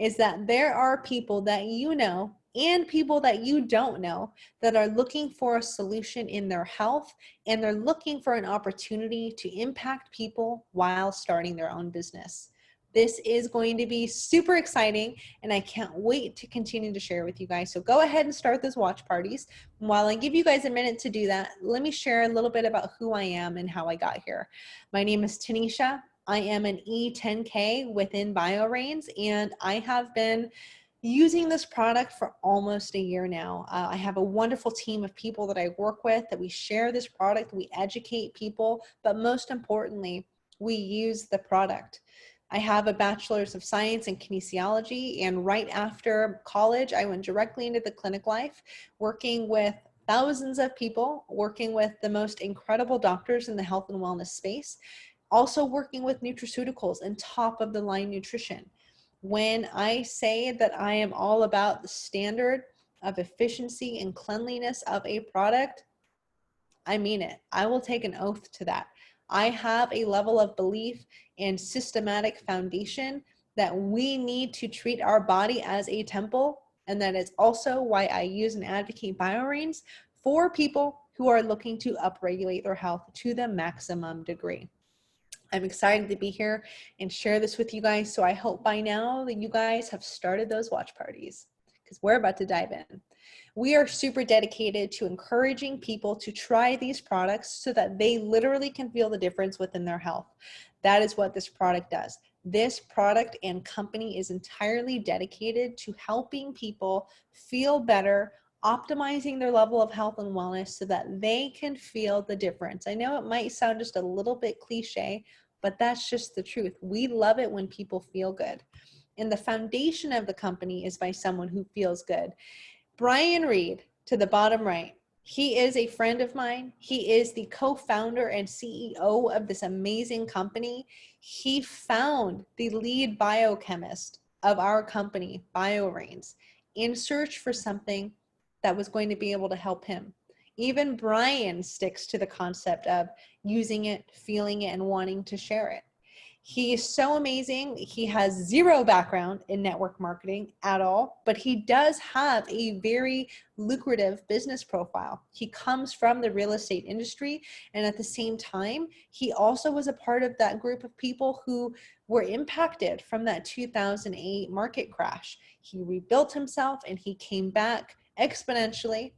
is that there are people that you know and people that you don't know that are looking for a solution in their health, and they're looking for an opportunity to impact people while starting their own business. This is going to be super exciting, and I can't wait to continue to share with you guys. So go ahead and start those watch parties. While I give you guys a minute to do that, let me share a little bit about who I am and how I got here. My name is Tanisha. I am an E10K within Bioreigns, and I have been using this product for almost a year now. I have a wonderful team of people that I work with, that we share this product, we educate people, but most importantly, we use the product. I have a bachelor's of science in kinesiology, and right after college, I went directly into the clinic life, working with thousands of people, working with the most incredible doctors in the health and wellness space, also working with nutraceuticals and top of the line nutrition. When I say that I am all about the standard of efficiency and cleanliness of a product, I mean it. I will take an oath to that. I have a level of belief and systematic foundation that we need to treat our body as a temple, and that is also why I use and advocate Bioreigns for people who are looking to upregulate their health to the maximum degree. I'm excited to be here and share this with you guys. So I hope by now that you guys have started those watch parties, because we're about to dive in. We are super dedicated to encouraging people to try these products so that they literally can feel the difference within their health. That is what this product does. This product and company is entirely dedicated to helping people feel better, optimizing their level of health and wellness so that they can feel the difference. I know it might sound just a little bit cliche, but that's just the truth. We love it when people feel good. And the foundation of the company is by someone who feels good. Brian Reed, to the bottom right, he is a friend of mine. He is the co-founder and CEO of this amazing company. He found the lead biochemist of our company, Bioreigns, in search for something that was going to be able to help him. Even Brian sticks to the concept of using it, feeling it, and wanting to share it. He is so amazing. He has zero background in network marketing at all, but he does have a very lucrative business profile. He comes from the real estate industry, and at the same time, he also was a part of that group of people who were impacted from that 2008 market crash. He rebuilt himself, and he came back exponentially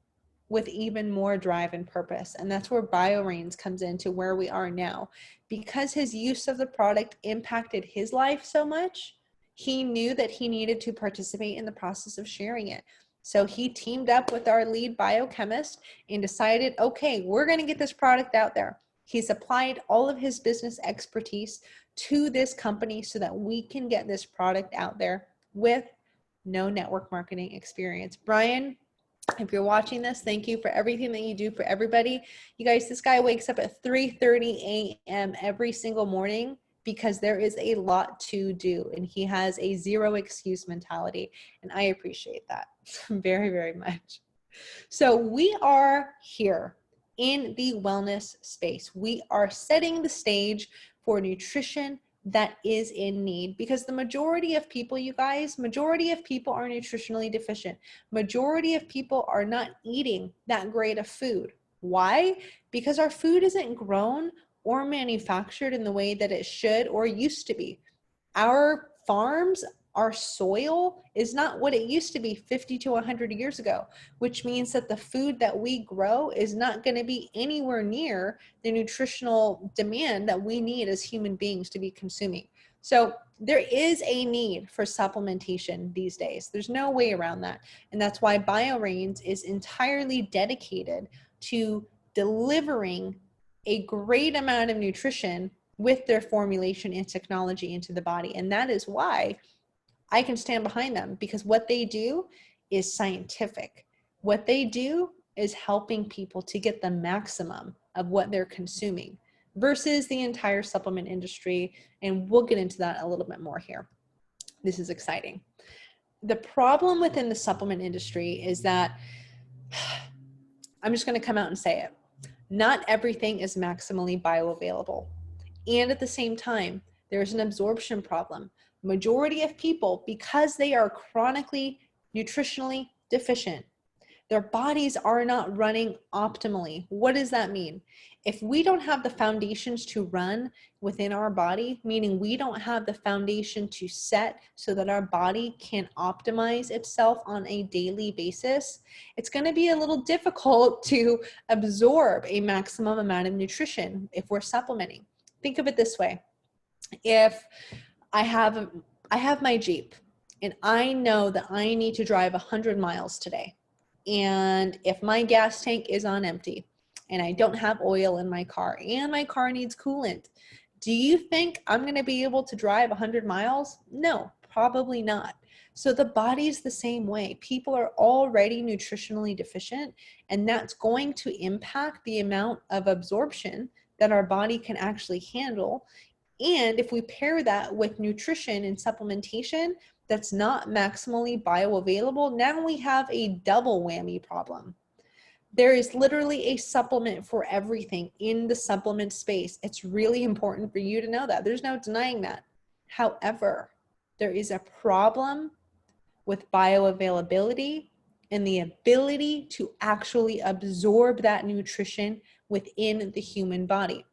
with even more drive and purpose. And that's where Bioreigns comes into where we are now. Because his use of the product impacted his life so much, he knew that he needed to participate in the process of sharing it. So he teamed up with our lead biochemist and decided, okay, we're going to get this product out there. He's applied all of his business expertise to this company so that we can get this product out there with no network marketing experience. Brian, if you're watching this, thank you for everything that you do for everybody. You guys, this guy wakes up at 3:30 a.m. every single morning because there is a lot to do, and he has a zero excuse mentality, and I appreciate that very, very much. So we are here in the wellness space. We are setting the stage for nutrition that is in need, because the majority of people, you guys, majority of people are nutritionally deficient. Majority of people are not eating that great of food. Why? Because our food isn't grown or manufactured in the way that it should or used to be. Our farms, our soil is not what it used to be 50 to 100 years ago, which means that the food that we grow is not going to be anywhere near the nutritional demand that we need as human beings to be consuming. So there is a need for supplementation these days. There's no way around that. And that's why Bioreigns is entirely dedicated to delivering a great amount of nutrition with their formulation and technology into the body. And that is why I can stand behind them, because what they do is scientific. What they do is helping people to get the maximum of what they're consuming versus the entire supplement industry. And we'll get into that a little bit more here. This is exciting. The problem within the supplement industry is that, I'm just going to come out and say it, not everything is maximally bioavailable. And at the same time, there's an absorption problem. Majority of people, because they are chronically nutritionally deficient, their bodies are not running optimally. What does that mean? If we don't have the foundations to run within our body, meaning we don't have the foundation to set so that our body can optimize itself on a daily basis, it's going to be a little difficult to absorb a maximum amount of nutrition if we're supplementing. Think of it this way. If I have my Jeep and I know that I need to drive 100 miles today. And if my gas tank is on empty and I don't have oil in my car and my car needs coolant, do you think I'm going to be able to drive 100 miles? No, probably not. So the body's the same way. People are already nutritionally deficient, and that's going to impact the amount of absorption that our body can actually handle. And if we pair that with nutrition and supplementation that's not maximally bioavailable, now we have a double whammy problem. There is literally a supplement for everything in the supplement space. It's really important for you to know that. There's no denying that. However, there is a problem with bioavailability and the ability to actually absorb that nutrition within the human body.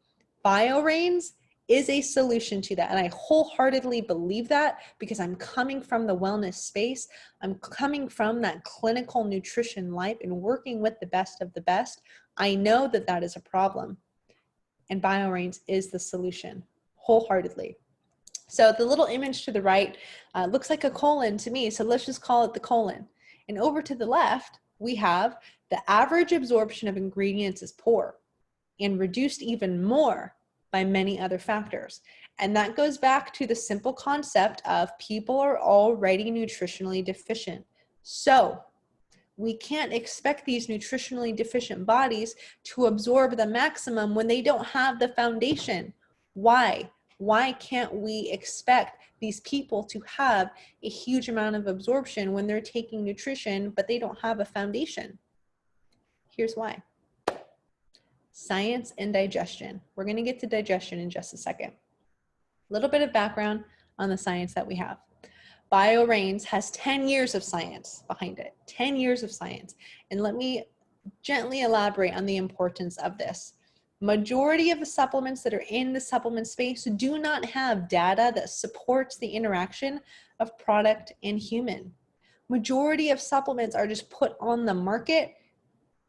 Bioreigns is a solution to that. And I wholeheartedly believe that because I'm coming from the wellness space. I'm coming from that clinical nutrition life and working with the best of the best. I know that that is a problem. And Bioreigns is the solution, wholeheartedly. So the little image to the right looks like a colon to me. So let's just call it the colon. And over to the left, we have the average absorption of ingredients is poor and reduced even more by many other factors. And that goes back to the simple concept of people are already nutritionally deficient. So we can't expect these nutritionally deficient bodies to absorb the maximum when they don't have the foundation. Why? Why can't we expect these people to have a huge amount of absorption when they're taking nutrition, but they don't have a foundation? Here's why. Science and digestion. We're going to get to digestion in just a second. A little bit of background on the science that we have. Bioreigns has 10 years of science behind it, 10 years of science. And let me gently elaborate on the importance of this. Majority of the supplements that are in the supplement space do not have data that supports the interaction of product and human. Majority of supplements are just put on the market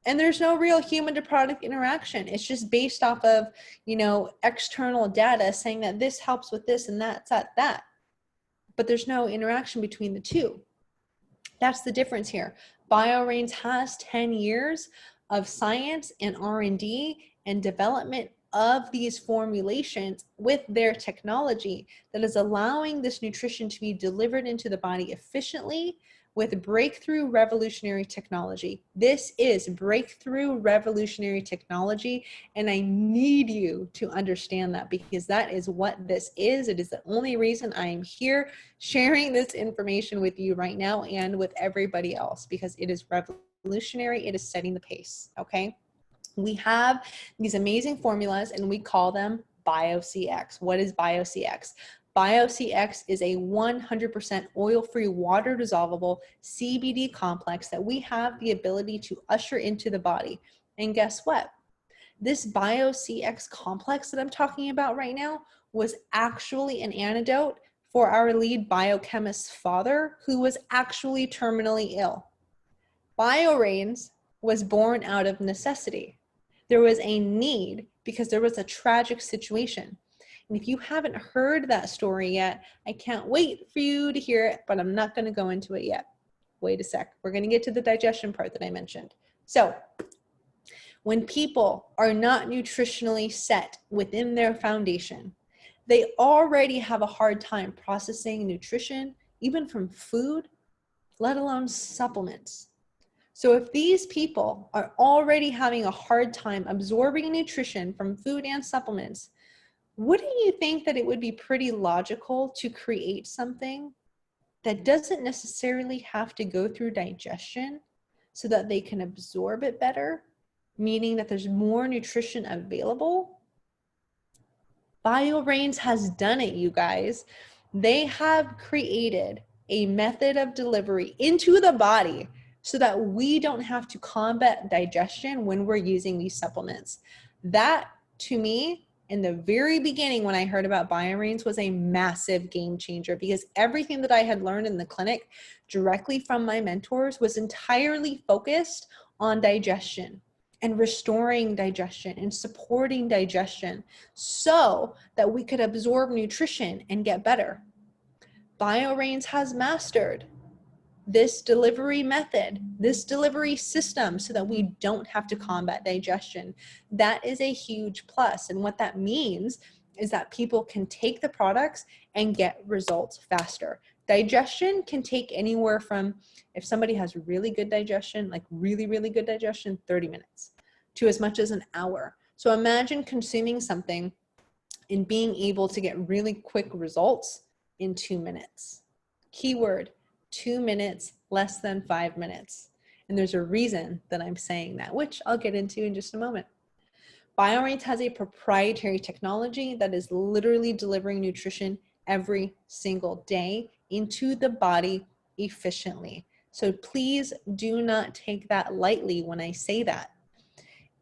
and there's no real human to product interaction. It's just based off of, external data saying that this helps with this and that's at that. But there's no interaction between the two. That's the difference here. Bioreigns has 10 years of science and R&D and development of these formulations with their technology that is allowing this nutrition to be delivered into the body efficiently with breakthrough revolutionary technology. This is breakthrough revolutionary technology, and I need you to understand that because that is what this is. It is the only reason I am here sharing this information with you right now and with everybody else because it is revolutionary. It is setting the pace, okay? We have these amazing formulas and we call them BioCX. What is BioCX? BioCX is a 100% oil-free, water-dissolvable CBD complex that we have the ability to usher into the body. And guess what? This BioCX complex that I'm talking about right now was actually an antidote for our lead biochemist's father, who was actually terminally ill. Bioreigns was born out of necessity. There was a need because there was a tragic situation. And if you haven't heard that story yet, I can't wait for you to hear it, but I'm not going to go into it yet. Wait a sec. We're going to get to the digestion part that I mentioned. So when people are not nutritionally set within their foundation, they already have a hard time processing nutrition, even from food, let alone supplements. So if these people are already having a hard time absorbing nutrition from food and supplements, wouldn't you think that it would be pretty logical to create something that doesn't necessarily have to go through digestion so that they can absorb it better, meaning that there's more nutrition available? Bioreigns has done it, you guys. They have created a method of delivery into the body so that we don't have to combat digestion when we're using these supplements. That, to me, in the very beginning when I heard about Bioreigns, was a massive game changer, because everything that I had learned in the clinic directly from my mentors was entirely focused on digestion and restoring digestion and supporting digestion so that we could absorb nutrition and get better. Bioreigns has mastered this delivery method, this delivery system, so that we don't have to combat digestion. That is a huge plus. And what that means is that people can take the products and get results faster. Digestion can take anywhere from, if somebody has really good digestion, like really, really good digestion, 30 minutes to as much as an hour. So imagine consuming something and being able to get really quick results in 2 minutes. Keyword, 2 minutes, less than 5 minutes. And there's a reason that I'm saying that, which I'll get into in just a moment. Bioreigns has a proprietary technology that is literally delivering nutrition every single day into the body efficiently. So please do not take that lightly when I say that.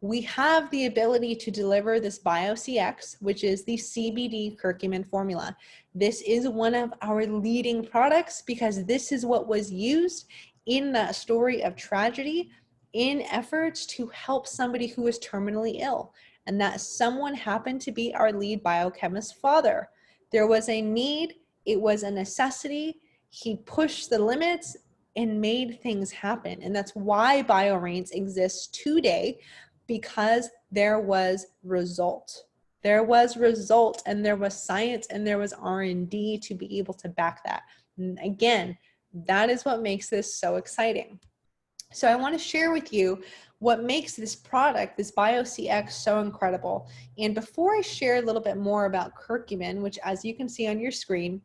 We have the ability to deliver this BioCX, which is the CBD curcumin formula. This is one of our leading products because this is what was used in that story of tragedy in efforts to help somebody who was terminally ill. And that someone happened to be our lead biochemist's father. There was a need, it was a necessity. He pushed the limits and made things happen. And that's why Bioreigns exists today, because there was result. There was result, and there was science, and there was R&D to be able to back that. And again, that is what makes this so exciting. So I want to share with you what makes this product, this BioCX, so incredible. And before I share a little bit more about curcumin, which as you can see on your screen,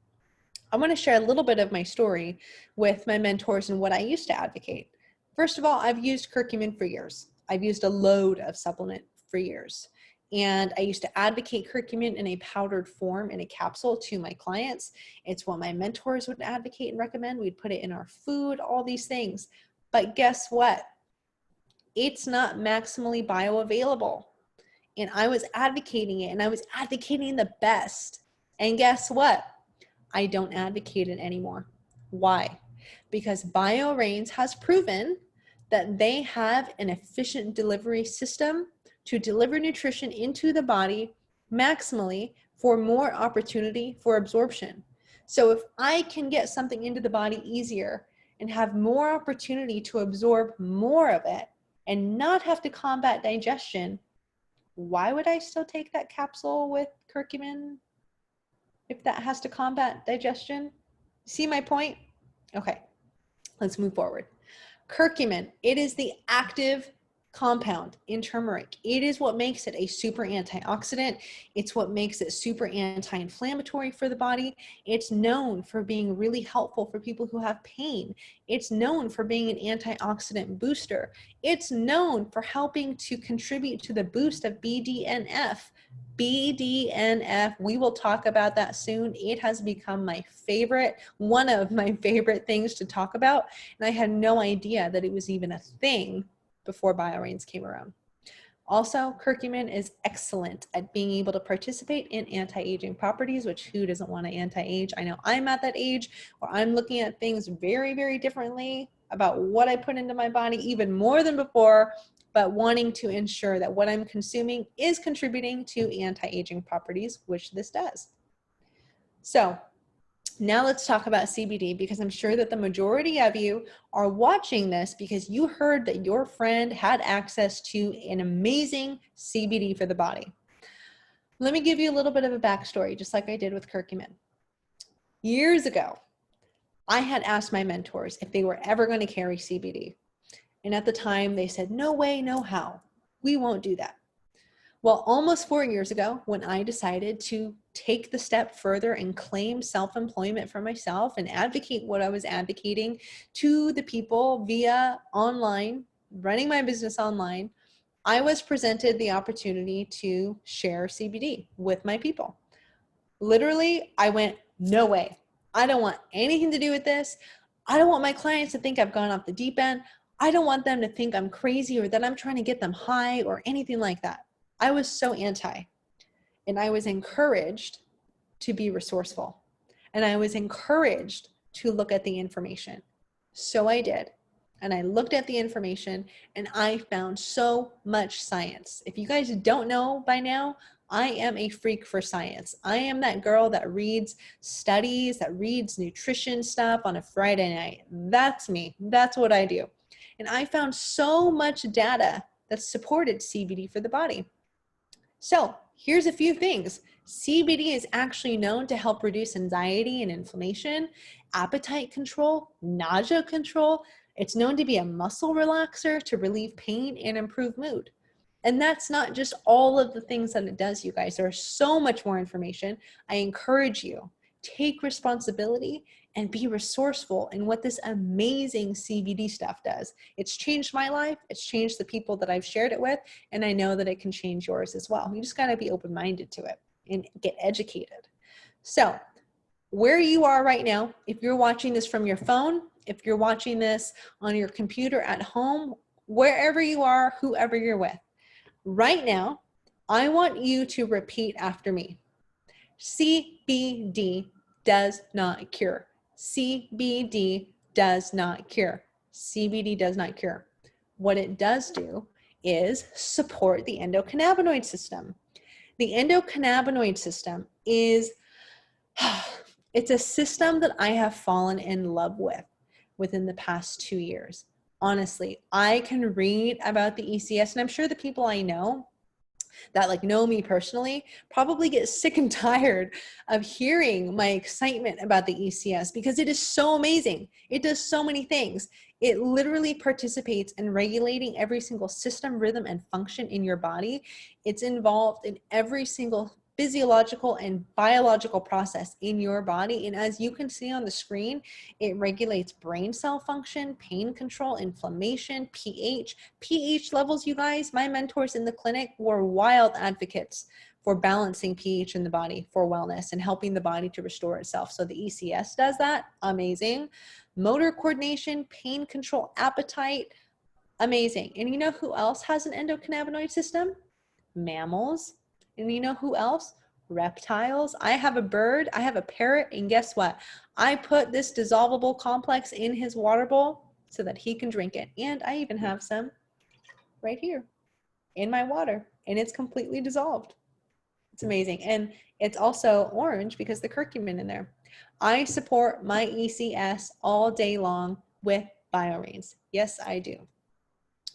I want to share a little bit of my story with my mentors and what I used to advocate. First of all, I've used curcumin for years. I've used a load of supplement for years. And I used to advocate curcumin in a powdered form in a capsule to my clients. It's what my mentors would advocate and recommend. We'd put it in our food, all these things. But guess what? It's not maximally bioavailable. And I was advocating it, and I was advocating the best. And guess what? I don't advocate it anymore. Why? Because Bioreigns has proven that they have an efficient delivery system to deliver nutrition into the body maximally for more opportunity for absorption. So if I can get something into the body easier and have more opportunity to absorb more of it and not have to combat digestion, why would I still take that capsule with curcumin if that has to combat digestion? See my point? Okay, let's move forward. Curcumin, it is the active compound in turmeric. It is what makes it a super antioxidant. It's what makes it super anti-inflammatory for the body. It's known for being really helpful for people who have pain. It's known for being an antioxidant booster. It's known for helping to contribute to the boost of BDNF. BDNF, we will talk about that soon. It has become my favorite, one of my favorite things to talk about. And I had no idea that it was even a thing before Bioreigns came around. Also, curcumin is excellent at being able to participate in anti-aging properties, which who doesn't want to anti-age? I know I'm at that age where I'm looking at things very, very differently about what I put into my body, even more than before, but wanting to ensure that what I'm consuming is contributing to anti-aging properties, which this does. So now let's talk about CBD, because I'm sure that the majority of you are watching this because you heard that your friend had access to an amazing CBD for the body. Let me give you a little bit of a backstory, just like I did with curcumin. Years ago, I had asked my mentors if they were ever going to carry CBD. And at the time they said, no way, no how. We won't do that. Well, almost 4 years ago, when I decided to take the step further and claim self-employment for myself and advocate what I was advocating to the people via online, running my business online, I was presented the opportunity to share CBD with my people. Literally, I went, no way. I don't want anything to do with this. I don't want my clients to think I've gone off the deep end. I don't want them to think I'm crazy or that I'm trying to get them high or anything like that. I was so anti, and I was encouraged to be resourceful, and I was encouraged to look at the information. So I did. And I looked at the information and I found so much science. If you guys don't know by now, I am a freak for science. I am that girl that reads studies, that reads nutrition stuff on a Friday night. That's me. That's what I do. And I found so much data that supported CBD for the body. So here's a few things. CBD is actually known to help reduce anxiety and inflammation, appetite control, nausea control. It's known to be a muscle relaxer to relieve pain and improve mood. And that's not just all of the things that it does, you guys. There's so much more information. I encourage you, take responsibility and be resourceful in what this amazing CBD stuff does. It's changed my life. It's changed the people that I've shared it with. And I know that it can change yours as well. You just got to be open-minded to it and get educated. So where you are right now, if you're watching this from your phone, if you're watching this on your computer at home, wherever you are, whoever you're with, right now, I want you to repeat after me. CBD does not cure. CBD does not cure. CBD does not cure. What it does do is support the endocannabinoid system. The endocannabinoid system is, it's a system that I have fallen in love with within the past 2 years. Honestly, I can read about the ECS, and I'm sure the people I know that like know me personally probably get sick and tired of hearing my excitement about the ECS because it is so amazing. It does so many things. It literally participates in regulating every single system, rhythm, and function in your body. It's involved in every single physiological and biological process in your body. And as you can see on the screen, it regulates brain cell function, pain control, inflammation, pH levels, you guys. My mentors in the clinic were wild advocates for balancing pH in the body for wellness and helping the body to restore itself. So the ECS does that, amazing. Motor coordination, pain control, appetite, amazing. And you know who else has an endocannabinoid system? Mammals. And you know who else? Reptiles. I have a bird, I have a parrot, and guess what? I put this dissolvable complex in his water bowl so that he can drink it. And I even have some right here in my water, and it's completely dissolved. It's amazing. And it's also orange because the curcumin in there. I support my ECS all day long with Bioreigns. Yes, I do.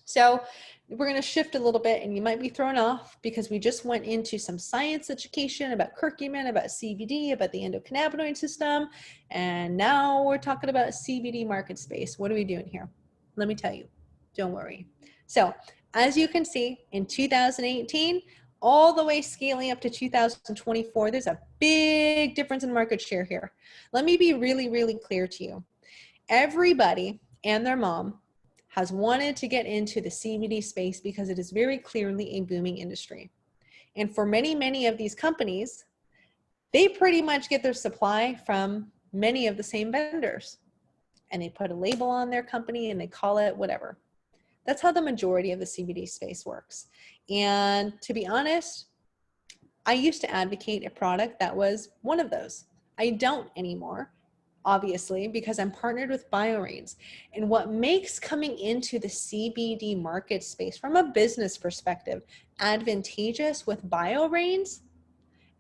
So we're going to shift a little bit, and you might be thrown off because we just went into some science education about curcumin, about CBD, about the endocannabinoid system. And now we're talking about CBD market space. What are we doing here? Let me tell you, don't worry. So as you can see in 2018, all the way scaling up to 2024, there's a big difference in market share here. Let me be really, really clear to you. Everybody and their mom has wanted to get into the CBD space because it is very clearly a booming industry. And for many, many of these companies, they pretty much get their supply from many of the same vendors. And they put a label on their company and they call it whatever. That's how the majority of the CBD space works. And to be honest, I used to advocate a product that was one of those. I don't anymore, obviously, because I'm partnered with Bioreigns. And what makes coming into the CBD market space from a business perspective advantageous with Bioreigns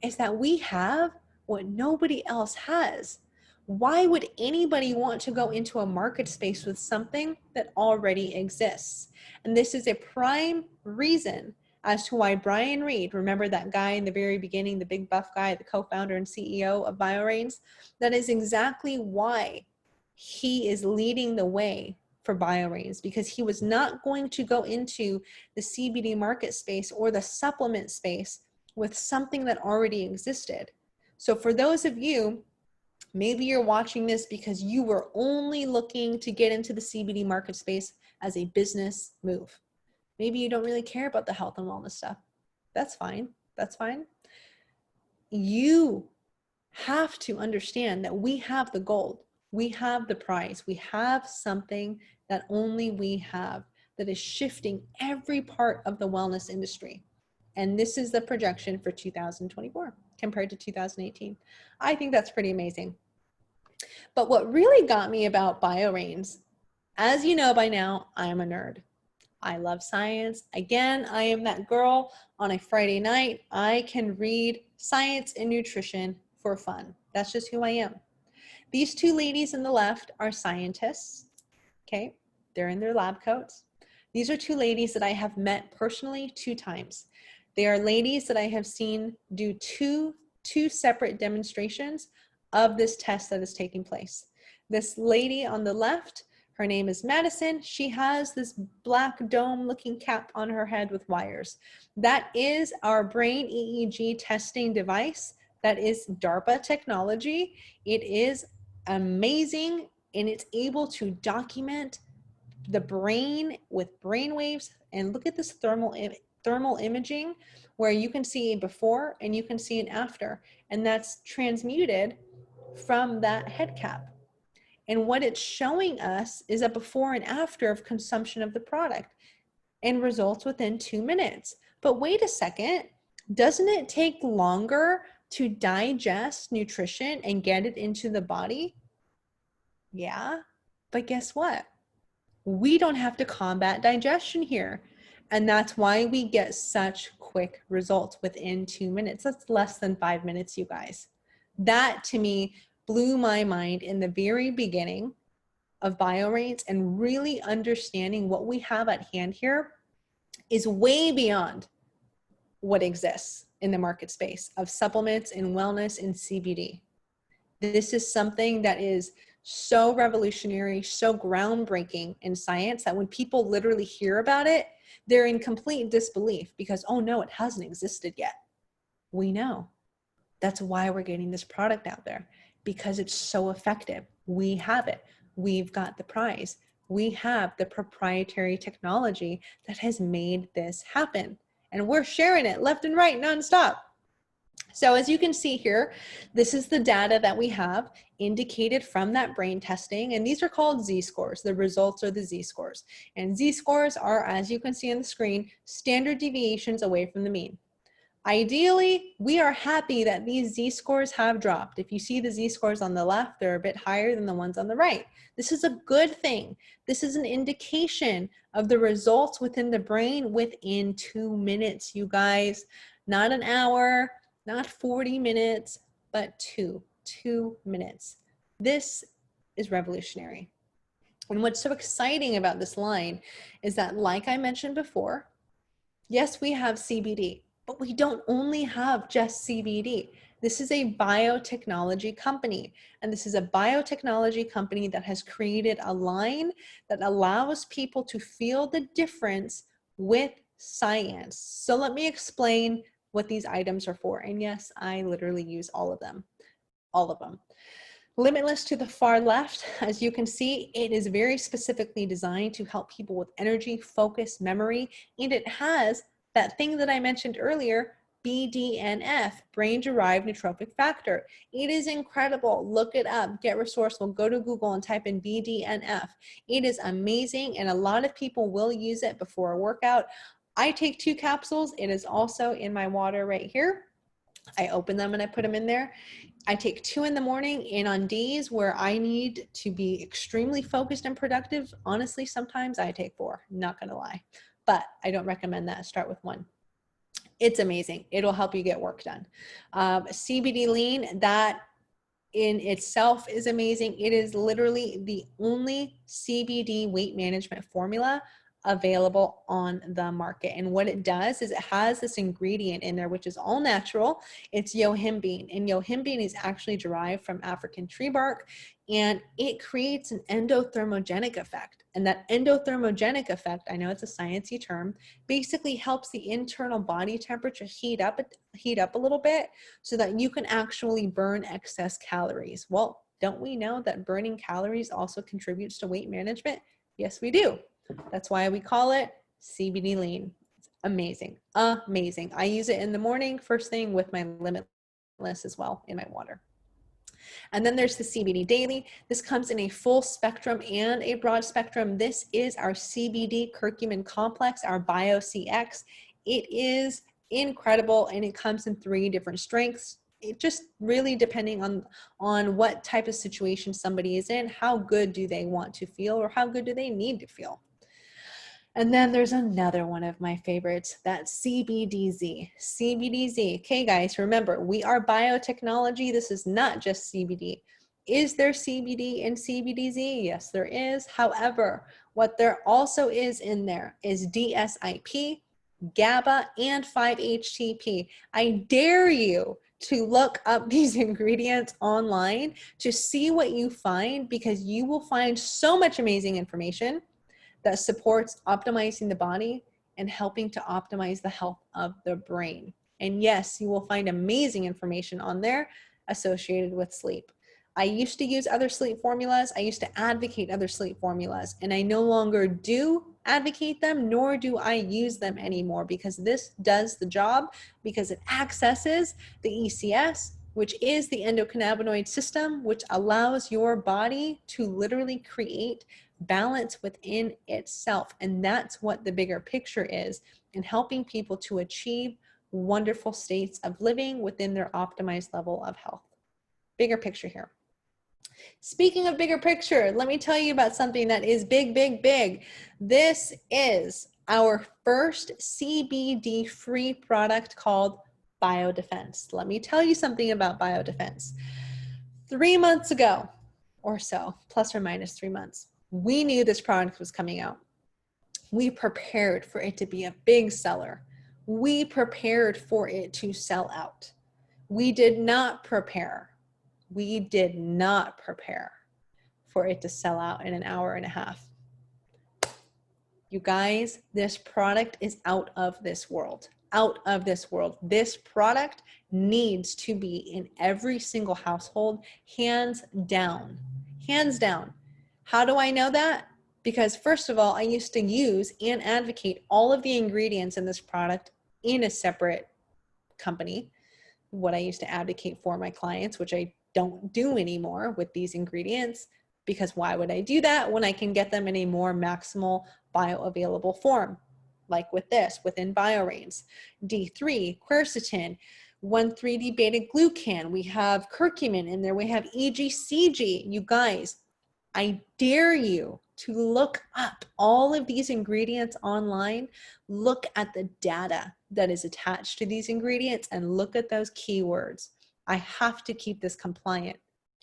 is that we have what nobody else has. Why would anybody want to go into a market space with something that already exists? And this is a prime reason as to why Brian Reed, remember that guy in the very beginning, the big buff guy, the co-founder and CEO of Bioreigns, that is exactly why he is leading the way for Bioreigns, because he was not going to go into the CBD market space or the supplement space with something that already existed. So for those of you, maybe you're watching this because you were only looking to get into the CBD market space as a business move. Maybe you don't really care about the health and wellness stuff. That's fine. That's fine. You have to understand that we have the gold, we have the prize, we have something that only we have that is shifting every part of the wellness industry. And this is the projection for 2024 compared to 2018. I think that's pretty amazing. But what really got me about Bioreigns, as you know by now, I am a nerd. I love science. Again, I am that girl on a Friday night. I can read science and nutrition for fun. That's just who I am. These two ladies on the left are scientists. Okay, they're in their lab coats. These are two ladies that I have met personally 2 times. They are ladies that I have seen do two separate demonstrations of this test that is taking place. This lady on the left, her name is Madison. She has this black dome looking cap on her head with wires. That is our brain EEG testing device. That is DARPA technology. It is amazing, and it's able to document the brain with brain waves. And look at this thermal imaging where you can see a before and you can see an after, and that's transmuted from that head cap. And what it's showing us is a before and after of consumption of the product, and results within 2 minutes. But wait a second, doesn't it take longer to digest nutrition and get it into the body? Yeah, but guess what? We don't have to combat digestion here. And that's why we get such quick results within 2 minutes. That's less than 5 minutes, you guys. That to me blew my mind in the very beginning of Bioreigns, and really understanding what we have at hand here is way beyond what exists in the market space of supplements and wellness and CBD. This is something that is so revolutionary, so groundbreaking in science that when people literally hear about it, they're in complete disbelief because, oh no, it hasn't existed yet. We know. That's why we're getting this product out there, because it's so effective. We have it. We've got the prize. We have the proprietary technology that has made this happen. And we're sharing it left and right, nonstop. So as you can see here, this is the data that we have indicated from that brain testing, and these are called Z-scores. The results are the Z-scores. And Z-scores are, as you can see on the screen, standard deviations away from the mean. Ideally, we are happy that these Z-scores have dropped. If you see the Z-scores on the left, they're a bit higher than the ones on the right. This is a good thing. This is an indication of the results within the brain within 2 minutes, you guys. Not an hour, not 40 minutes, but 2 minutes. This is revolutionary. And what's so exciting about this line is that, like I mentioned before, yes, we have CBD, but we don't only have just CBD. This is a biotechnology company, and this is a biotechnology company that has created a line that allows people to feel the difference with science. So let me explain what these items are for. And yes, I literally use all of them. Limitless to the far left, as you can see, it is very specifically designed to help people with energy, focus, memory, and it has that thing that I mentioned earlier, BDNF, brain-derived neurotrophic factor. It is incredible. Look it up, get resourceful, go to Google and type in BDNF. It is amazing, and a lot of people will use it before a workout. I take 2 capsules. It is also in my water right here. I open them and I put them in there. I take 2 in the morning, and on days where I need to be extremely focused and productive, honestly, sometimes I take 4, not gonna lie, but I don't recommend that. Start with 1. It's amazing. It'll help you get work done. CBD lean, that in itself is amazing. It is literally the only CBD weight management formula available on the market. And what it does is it has this ingredient in there, which is all natural. It's yohimbine, and yohimbine is actually derived from African tree bark, and it creates an endothermogenic effect. And that endothermogenic effect, I know it's a sciencey term, basically helps the internal body temperature heat up a little bit so that you can actually burn excess calories. Well, don't we know that burning calories also contributes to weight management? Yes, we do. That's why we call it CBD lean. It's amazing, amazing. I use it in the morning, first thing, with my Limitless as well in my water. And then there's the CBD Daily. This comes in a full spectrum and a broad spectrum. This is our CBD curcumin complex, our BioCX. It is incredible, and it comes in 3 different strengths. It just really depending on what type of situation somebody is in, how good do they want to feel, or how good do they need to feel. And then there's another one of my favorites, that's CBDZ. CBDZ. Okay, guys, remember, we are biotechnology. This is not just CBD. Is there CBD in CBDZ? Yes, there is. However, what there also is in there is DSIP, GABA, and 5-HTP. I dare you to look up these ingredients online to see what you find, because you will find so much amazing information that supports optimizing the body and helping to optimize the health of the brain. And yes, you will find amazing information on there associated with sleep. I used to use other sleep formulas. I used to advocate other sleep formulas, and I no longer do advocate them, nor do I use them anymore, because this does the job, because it accesses the ECS, which is the endocannabinoid system, which allows your body to literally create balance within itself. And that's what the bigger picture is, in helping people to achieve wonderful states of living within their optimized level of health. Bigger picture here. Speaking of bigger picture, let me tell you about something that is big, big, big. This is our first CBD-free product called Biodefense. Let me tell you something about Biodefense. 3 months ago or so, plus or minus 3 months, we knew this product was coming out. We prepared for it to be a big seller. We prepared for it to sell out. We did not prepare for it to sell out in an hour and a half. You guys, this product is out of this world. Out of this world. This product needs to be in every single household, hands down. Hands down. How do I know that? Because first of all, I used to use and advocate all of the ingredients in this product in a separate company. What I used to advocate for my clients, which I don't do anymore with these ingredients, because why would I do that when I can get them in a more maximal bioavailable form, like with this, within Bioreigns. D3, quercetin, 1,3-D beta glucan, we have curcumin in there, we have EGCG. You guys, I dare you to look up all of these ingredients online, look at the data that is attached to these ingredients, and look at those keywords. I have to keep this compliant,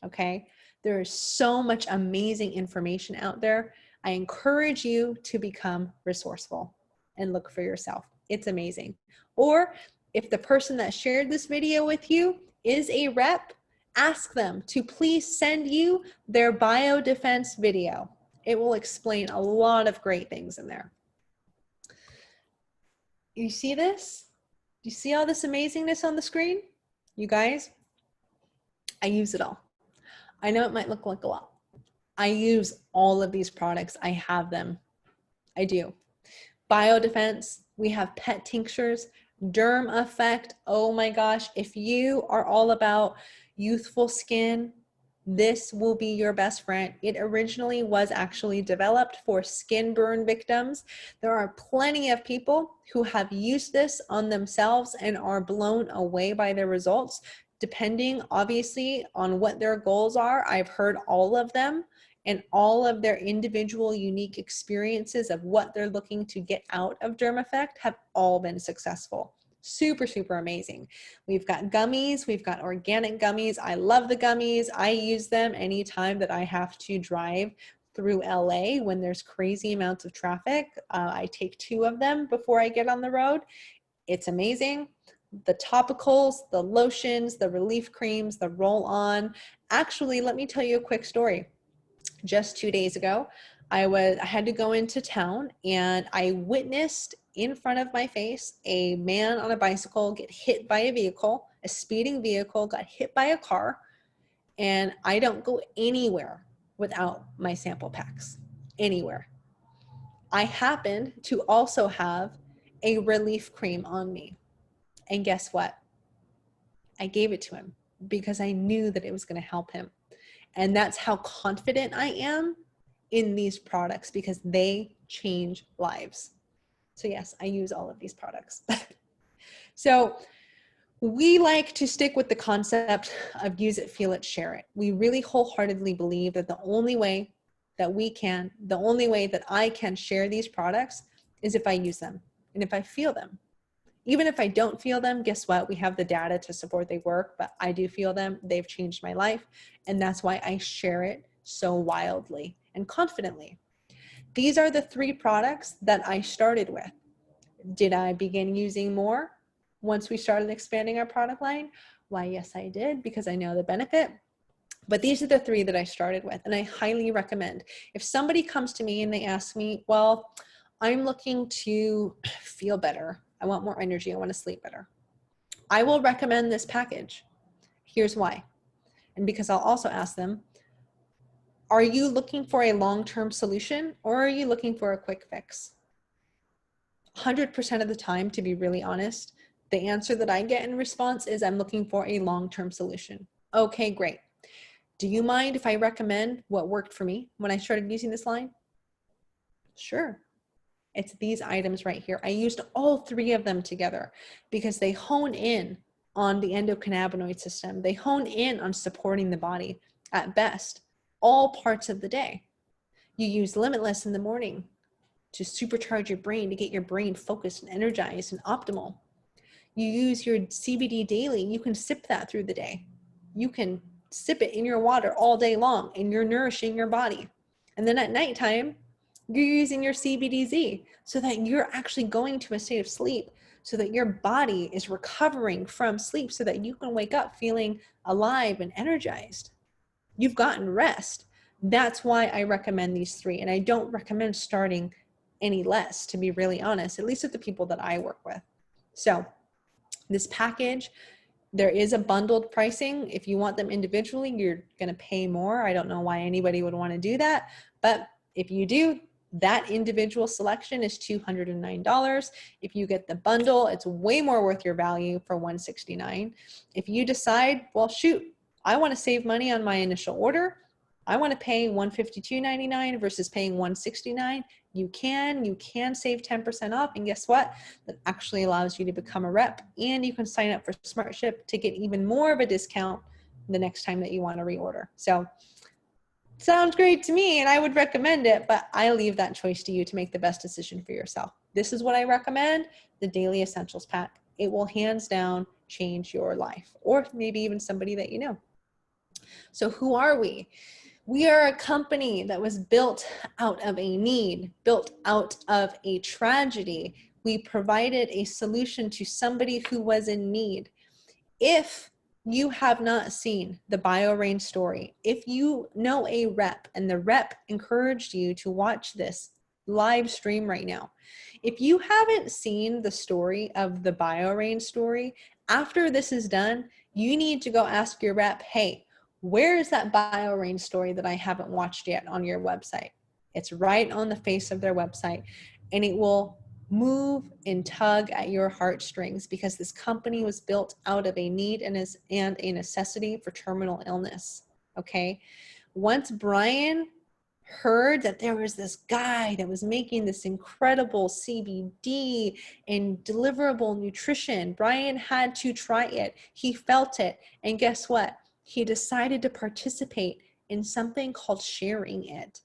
okay? There is so much amazing information out there. I encourage you to become resourceful and look for yourself. It's amazing. Or if the person that shared this video with you is a rep, ask them to please send you their Biodefense video. It will explain a lot of great things in there. You see this? You see all this amazingness on the screen? You guys, I use it all. I know it might look like a lot. I use all of these products. I have them. I do. Biodefense, we have pet tinctures, Derm Effect. Oh my gosh, if you are all about youthful skin, this will be your best friend. It originally was actually developed for skin burn victims. There are plenty of people who have used this on themselves and are blown away by their results, depending obviously on what their goals are. I've heard all of them and all of their individual unique experiences of what they're looking to get out of Derm Effect have all been successful. Super, super amazing. We've got gummies, we've got organic gummies. I love the gummies. I use them anytime that I have to drive through LA when there's crazy amounts of traffic. I take 2 of them before I get on the road. It's amazing. The topicals, the lotions, the relief creams, the roll-on. Actually, let me tell you a quick story. Just 2 days ago, I had to go into town, and I witnessed in front of my face a man on a bicycle get hit by a vehicle, a speeding vehicle, got hit by a car, and I don't go anywhere without my sample packs, anywhere. I happened to also have a relief cream on me, and guess what? I gave it to him. because I knew that it was going to help him. And that's how confident I am in these products, because they change lives. So yes, I use all of these products. So we like to stick with the concept of use it, feel it, share it. We really wholeheartedly believe that the only way that I can share these products is if I use them and if I feel them. Even if I don't feel them, guess what? We have the data to support they work, but I do feel them. They've changed my life. And that's why I share it so wildly and confidently. These are the 3 products that I started with. Did I begin using more once we started expanding our product line? Why, yes, I did, because I know the benefit. But these are the 3 that I started with, and I highly recommend. If somebody comes to me and they ask me, well, I'm looking to feel better. I want more energy. I want to sleep better. I will recommend this package. Here's why. And because I'll also ask them, are you looking for a long-term solution or are you looking for a quick fix? 100% of the time, to be really honest, the answer that I get in response is I'm looking for a long-term solution. Okay, great. Do you mind if I recommend what worked for me when I started using this line? Sure. It's these items right here. I used all 3 of them together because they hone in on the endocannabinoid system. They hone in on supporting the body at best, all parts of the day. You use Limitless in the morning to supercharge your brain, to get your brain focused and energized and optimal. You use your CBD daily. You can sip that through the day. You can sip it in your water all day long and you're nourishing your body. And then at nighttime, you're using your CBDZ so that you're actually going to a state of sleep, so that your body is recovering from sleep, so that you can wake up feeling alive and energized. You've gotten rest. That's why I recommend these 3. And I don't recommend starting any less, to be really honest, at least with the people that I work with. So this package, there is a bundled pricing. If you want them individually, you're going to pay more. I don't know why anybody would want to do that. But if you do, that individual selection is $209. If you get the bundle, it's way more worth your value for $169. If you decide, well, shoot, I want to save money on my initial order, I want to pay $152.99 versus paying $169. You can save 10% off. And guess what? That actually allows you to become a rep, and you can sign up for SmartShip to get even more of a discount the next time that you want to reorder. So sounds great to me, and I would recommend it, but I leave that choice to you to make the best decision for yourself. This is what I recommend, the Daily Essentials Pack. It will hands down change your life, or maybe even somebody that you know. So who are we? We are a company that was built out of a need, built out of a tragedy. We provided a solution to somebody who was in need. If you have not seen the Bioreigns story, if you know a rep and the rep encouraged you to watch this live stream right now, if you haven't seen the story of the Bioreigns story, after this is done, you need to go ask your rep, hey, where is that Bioreigns story that I haven't watched yet on your website? It's right on the face of their website, and it will move and tug at your heartstrings, because this company was built out of a need and a necessity for terminal illness. Okay. Once Brian heard that there was this guy that was making this incredible CBD and deliverable nutrition, Brian had to try it. He felt it. And guess what? He decided to participate in something called sharing it.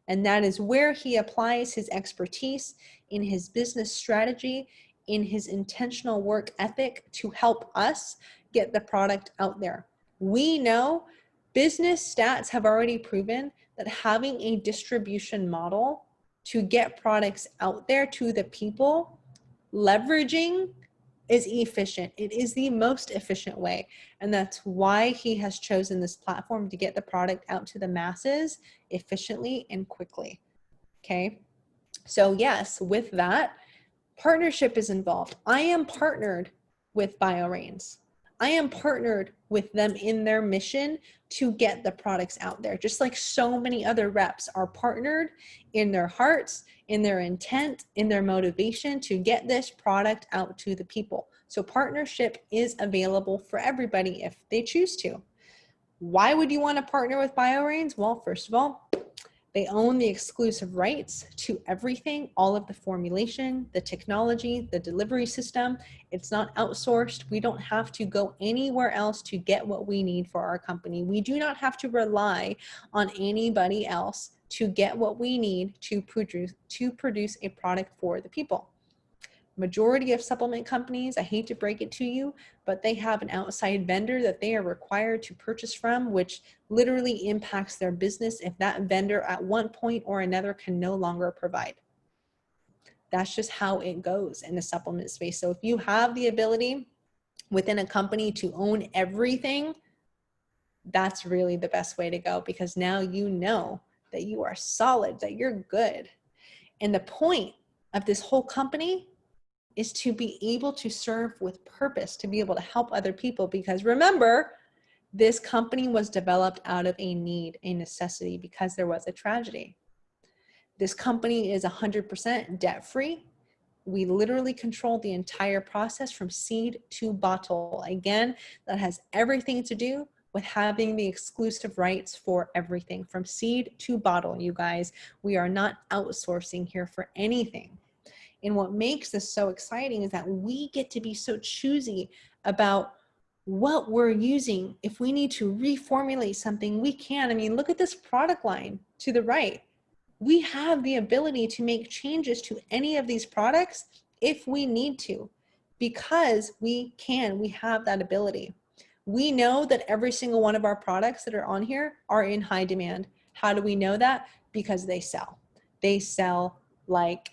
And that is where he applies his expertise in his business strategy, in his intentional work ethic to help us get the product out there. We know business stats have already proven that having a distribution model to get products out there to the people, leveraging is efficient. It is the most efficient way. And that's why he has chosen this platform to get the product out to the masses efficiently and quickly. Okay. So yes, with that, partnership is involved. I am partnered with Bioreigns. I am partnered with them in their mission to get the products out there, just like so many other reps are partnered in their hearts, in their intent, in their motivation to get this product out to the people. So partnership is available for everybody if they choose to. Why would you want to partner with Bioreigns? Well, first of all, they own the exclusive rights to everything, all of the formulation, the technology, the delivery system. It's not outsourced. We don't have to go anywhere else to get what we need for our company. We do not have to rely on anybody else to get what we need to produce a product for the people. Majority of supplement companies, I hate to break it to you, but they have an outside vendor that they are required to purchase from, which literally impacts their business if that vendor at one point or another can no longer provide. That's just how it goes in the supplement space. So if you have the ability within a company to own everything, that's really the best way to go, because now you know that you are solid, that you're good. And the point of this whole company is to be able to serve with purpose, to be able to help other people. Because remember, this company was developed out of a need, a necessity, because there was a tragedy. This company is 100% debt-free. We literally control the entire process from seed to bottle. Again, that has everything to do with having the exclusive rights for everything from seed to bottle, you guys. We are not outsourcing here for anything. And what makes this so exciting is that we get to be so choosy about what we're using. If we need to reformulate something, we can. I mean, look at this product line to the right. We have the ability to make changes to any of these products if we need to, because we can. We have that ability. We know that every single one of our products that are on here are in high demand. How do we know that? Because they sell. They sell like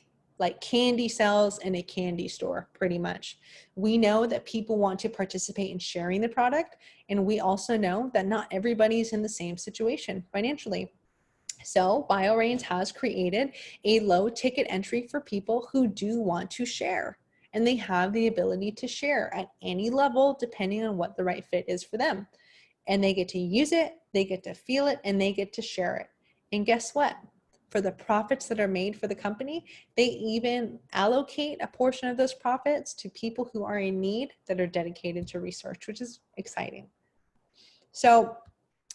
candy sells in a candy store, pretty much. We know that people want to participate in sharing the product, and we also know that not everybody's in the same situation financially. So Bioreigns has created a low ticket entry for people who do want to share, and they have the ability to share at any level depending on what the right fit is for them. And they get to use it, they get to feel it, and they get to share it. And guess what? For the profits that are made for the company, they even allocate a portion of those profits to people who are in need that are dedicated to research, which is exciting. So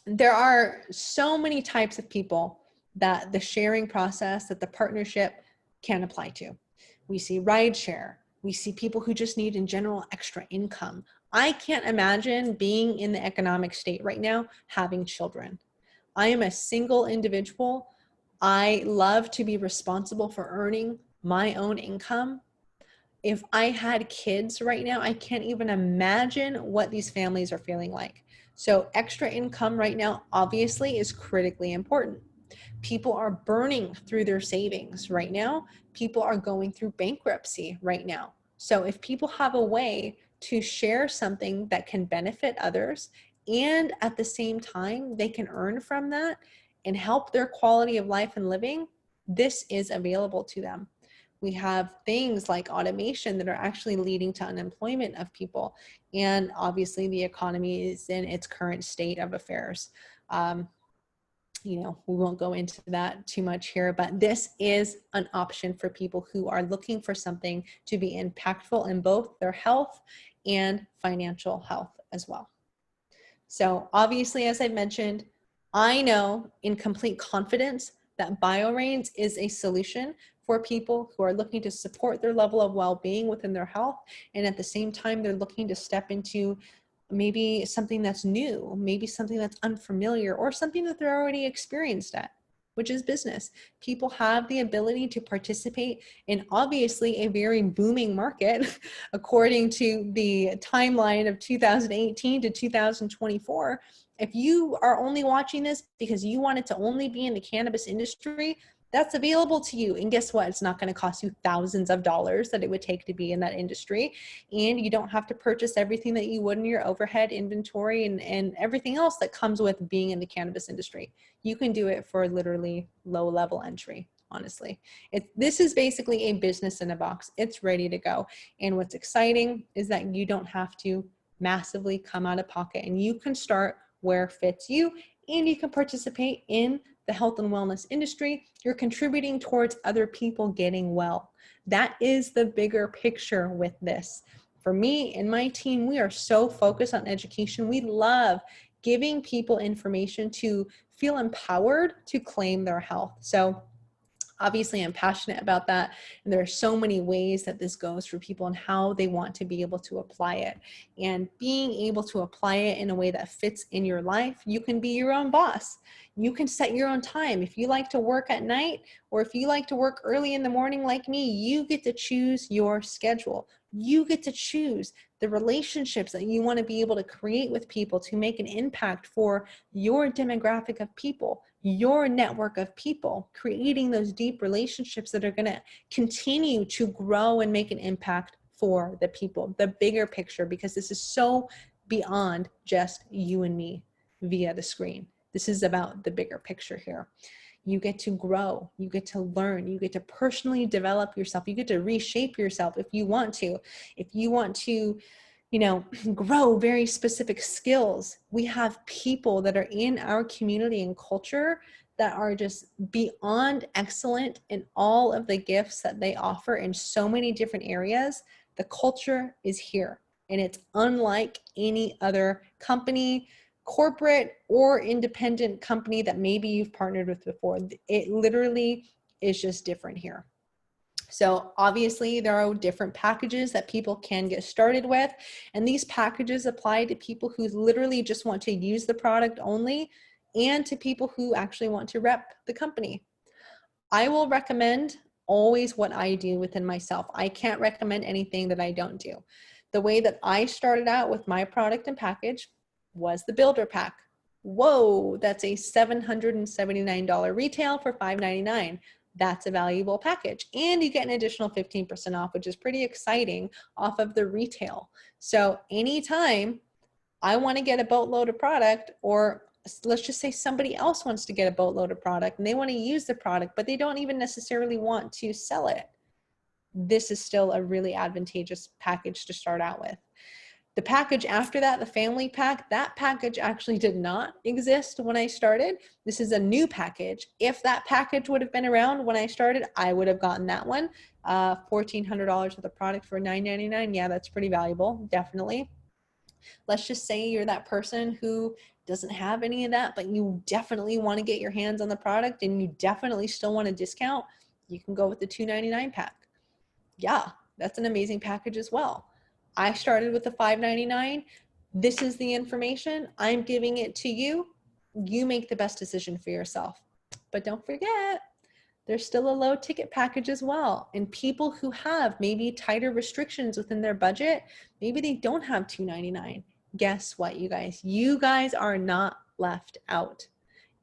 there are so many types of people that the sharing process, that the partnership can apply to. We see rideshare. We see people who just need in general extra income. I can't imagine being in the economic state right now having children. I am a single individual. I love to be responsible for earning my own income. If I had kids right now, I can't even imagine what these families are feeling like. So extra income right now, obviously, is critically important. People are burning through their savings right now. People are going through bankruptcy right now. So if people have a way to share something that can benefit others, and at the same time, they can earn from that and help their quality of life and living, this is available to them. We have things like automation that are actually leading to unemployment of people. And obviously the economy is in its current state of affairs. We won't go into that too much here, but this is an option for people who are looking for something to be impactful in both their health and financial health as well. So obviously, as I mentioned, I know in complete confidence that Bioreigns is a solution for people who are looking to support their level of well-being within their health, and at the same time, they're looking to step into maybe something that's new, maybe something that's unfamiliar, or something that they're already experienced at, which is business. People have the ability to participate in obviously a very booming market according to the timeline of 2018 to 2024. If you are only watching this because you wanted to only be in the cannabis industry, that's available to you. And guess what? It's not going to cost you thousands of dollars that it would take to be in that industry. And you don't have to purchase everything that you would in your overhead inventory and everything else that comes with being in the cannabis industry. You can do it for literally low level entry, honestly. This is basically a business in a box. It's ready to go. And what's exciting is that you don't have to massively come out of pocket, and you can start where fits you, and you can participate in the health and wellness industry. You're contributing towards other people getting well. That is the bigger picture with this. For me and my team, we are so focused on education. We love giving people information to feel empowered to claim their health. So obviously I'm passionate about that, and there are so many ways that this goes for people and how they want to be able to apply it. And being able to apply it in a way that fits in your life, you can be your own boss. You can set your own time. If you like to work at night, or if you like to work early in the morning like me, you get to choose your schedule. You get to choose the relationships that you want to be able to create with people to make an impact for your demographic of people, your network of people, creating those deep relationships that are going to continue to grow and make an impact for the people, the bigger picture, because this is so beyond just you and me via the screen. This is about the bigger picture here. You get to grow, you get to learn, you get to personally develop yourself, you get to reshape yourself if you want to. If you want to, you know, grow very specific skills, we have people that are in our community and culture that are just beyond excellent in all of the gifts that they offer in so many different areas. The culture is here, and it's unlike any other company, corporate or independent company that maybe you've partnered with before. It literally is just different here. So obviously there are different packages that people can get started with, and these packages apply to people who literally just want to use the product only, and to people who actually want to rep the company. I will recommend always what I do within myself. I can't recommend anything that I don't do. The way that I started out with my product and package was the builder pack. Whoa, that's a $779 retail for $599. That's a valuable package. And you get an additional 15% off, which is pretty exciting off of the retail. So anytime I want to get a boatload of product, or let's just say somebody else wants to get a boatload of product and they want to use the product, but they don't even necessarily want to sell it, this is still a really advantageous package to start out with. The package after that, the family pack, that package actually did not exist when I started. This is a new package. If that package would have been around when I started, I would have gotten that one. $1,400 worth of product for $9.99. Yeah, that's pretty valuable, definitely. Let's just say you're that person who doesn't have any of that, but you definitely want to get your hands on the product and you definitely still want a discount. You can go with the $2.99 pack. Yeah, that's an amazing package as well. I started with the $5.99. This is the information. I'm giving it to you. You make the best decision for yourself. But don't forget, there's still a low ticket package as well. And people who have maybe tighter restrictions within their budget, maybe they don't have $2.99. Guess what, you guys? You guys are not left out.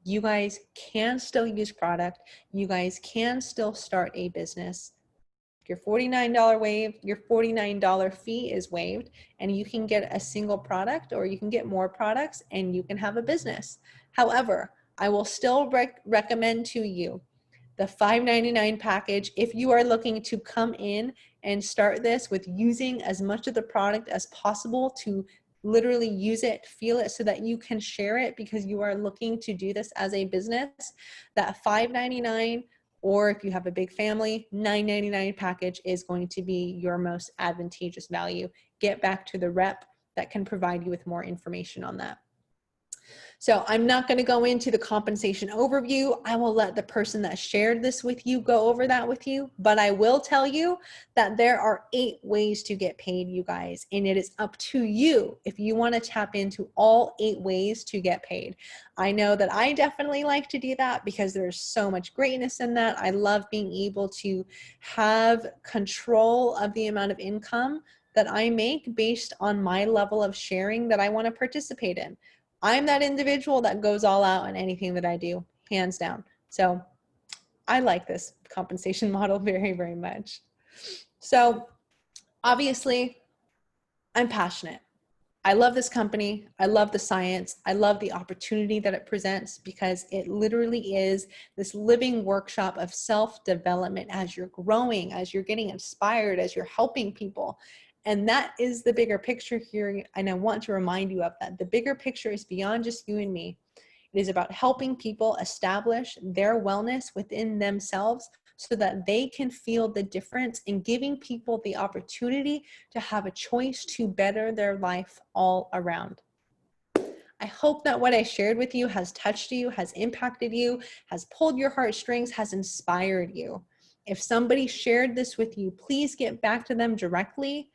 You guys can still use product. You guys can still start a business. Your $49 waived, your $49 fee is waived, and you can get a single product, or you can get more products and you can have a business. However, I will still recommend to you the $5.99 package if you are looking to come in and start this with using as much of the product as possible to literally use it, feel it, so that you can share it because you are looking to do this as a business. That $5.99, or if you have a big family, $9.99 package is going to be your most advantageous value. Get back to the rep that can provide you with more information on that. So I'm not going to go into the compensation overview. I will let the person that shared this with you go over that with you, but I will tell you that there are 8 ways to get paid, you guys, and it is up to you if you want to tap into all 8 ways to get paid. I know that I definitely like to do that because there's so much greatness in that. I love being able to have control of the amount of income that I make based on my level of sharing that I want to participate in. I'm that individual that goes all out on anything that I do, hands down. So I like this compensation model very, very much. So obviously, I'm passionate. I love this company. I love the science. I love the opportunity that it presents because it literally is this living workshop of self-development as you're growing, as you're getting inspired, as you're helping people. And that is the bigger picture here. And I want to remind you of that. The bigger picture is beyond just you and me. It is about helping people establish their wellness within themselves so that they can feel the difference in giving people the opportunity to have a choice to better their life all around. I hope that what I shared with you has touched you, has impacted you, has pulled your heartstrings, has inspired you. If somebody shared this with you, please get back to them directly.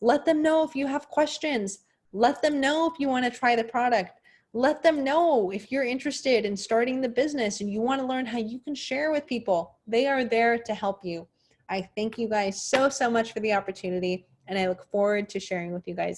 Let them know if you have questions. Let them know if you want to try the product. Let them know if you're interested in starting the business and you want to learn how you can share with people. They are there to help you. I thank you guys so much for the opportunity, and I look forward to sharing with you guys again.